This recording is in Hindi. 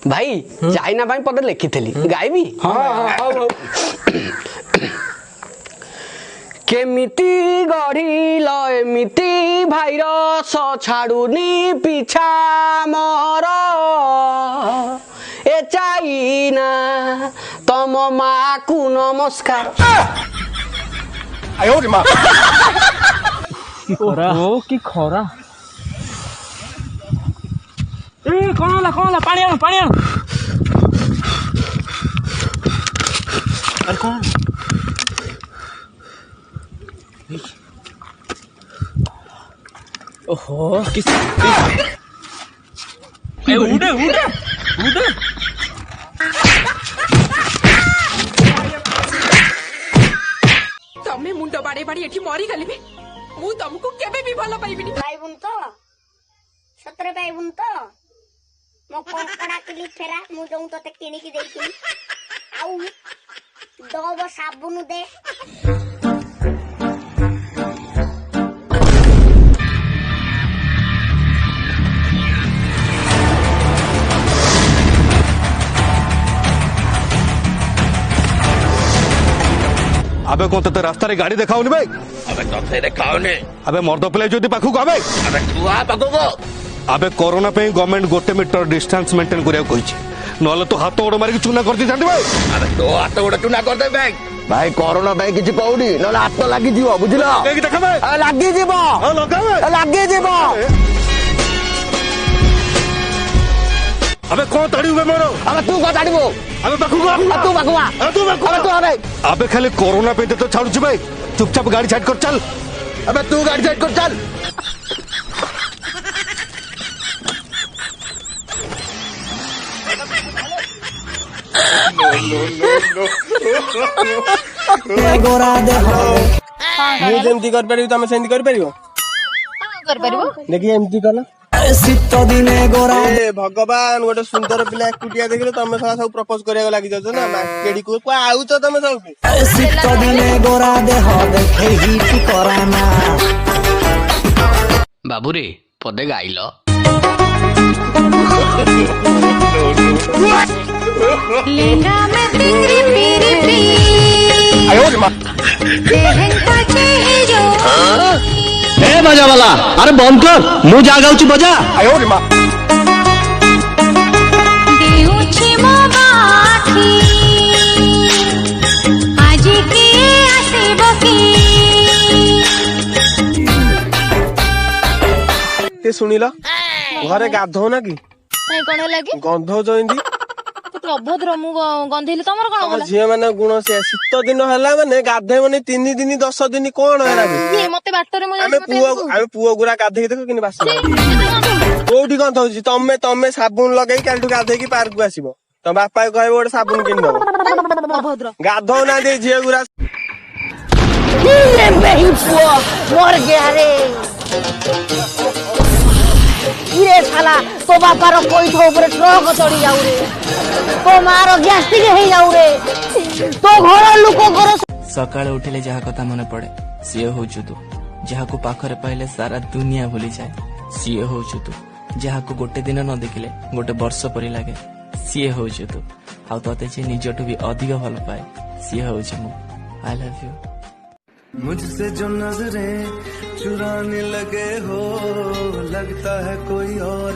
भाई चाइना भाई पदे लिखी थी गायबी केमिति गढ़िल एमिति भाइरस छाड़ुनी पिछा मोर ए चाइना तम माँ को नमस्कार। आयो रे माँ की खरा ए कौन होला पानी आनो अरे कौन ओहो किस ए उड़े तमे मुंड बाड़े बाड़ी एठी मरी गली बे मु तुमको केबे भी भलो पाइबिनी पाइबुन तो सतरे पाइबुन तो मो कंकड़ा किली फेरा मु जों तते किनी की देइती आउ डब साबुन दे अबे कौन तो रास्ता रे गाड़ी देखाओनी भाई अबे तोते देखाओनी अबे मर्द पिले जोदी पाखु को अबे तू आ पाखु को अबे कोरोना पे गवर्नमेंट 1 मीटर डिस्टेंस मेंटेन करिया कहिछि नले तो हाथ ओड़ मारी के चुना कर दी जानती भाई अबे तो हाथ ओड़ चुना कर दे भाई भाई कोरोना पे किछि पौडी नले हाथ लागी जीवो बुझिलो देख देखा भाई लागी जीवो हां लगावे लागी जीवो अबे कौन तड़ी हुए मोरो अबे तू को ताड़ीबो अबे पाखु को तू बाकुआ तू बाखु अबे तू अबे अबे खाली कोरोना पे तो छाड़ू छी भाई चुपचाप गाड़ी साइड कर चल अबे तू गाड़ी साइड कर चल गोरा दे मु जेमती कर परिबो तमे सेंती कर परिबो देखि एमती करना शीत दिने गोरा ए भगवान गोटे सुंदर पिला एकुटिया देखले तमे सब प्रपोज करिया लागि जाउ ना माकेडी को आउ तो तमे सब शीत दिने गोरा देह देखे हिट कराना बाबू रे पदे गाइलो लेना मैं तेरी मेरी प्रीत आयो रे मां देहन का चेहरो ए बजा वाला अरे बंद कर मु जा गाउची बजा आयो रे मां देउची मो बाखी आज के आसेबो की ते सुनिला घरे गाधो ना की कोन लागी गंध जइंदी अभद्र मु गंधेली तमर कोन होला झिया माने गुण से शीत दिन हला माने गाधे माने 3 दिन 10 दिन कोन हेला ये मते बाटरे मु आमे पुओ गुरा गाधे देखो किनि बास कोठी गंध होची तमे साबुन लगाई कालठु गाधे की पार्क को आसीबो त बापा कहबो गोटे साबुन किन दबो अभद्र गाधो ना दे झिया गुरा ये बेही पुओ मर गया रे ये साला तो बापार कोई तो ऊपर ट्रक चढ़ी जाऊ रे तो मार गैस्ट्रिक हे जाऊ रे तो घर लोक घर सकाळे उठिले जहा कथा मने पड़े सिए होचु तू जहा को पाखरे पाइले सारा दुनिया भूली जाए सिए होचु तू जहा को गोटे दिन न देखिले गोटे वर्ष परी लागे सिए होचु तू आ तते जे निजटु भी अधिक भल पाए सिए होचु मु आई लव यू मुझसे जो नजरें चुराने लगे हो लगता है कोई और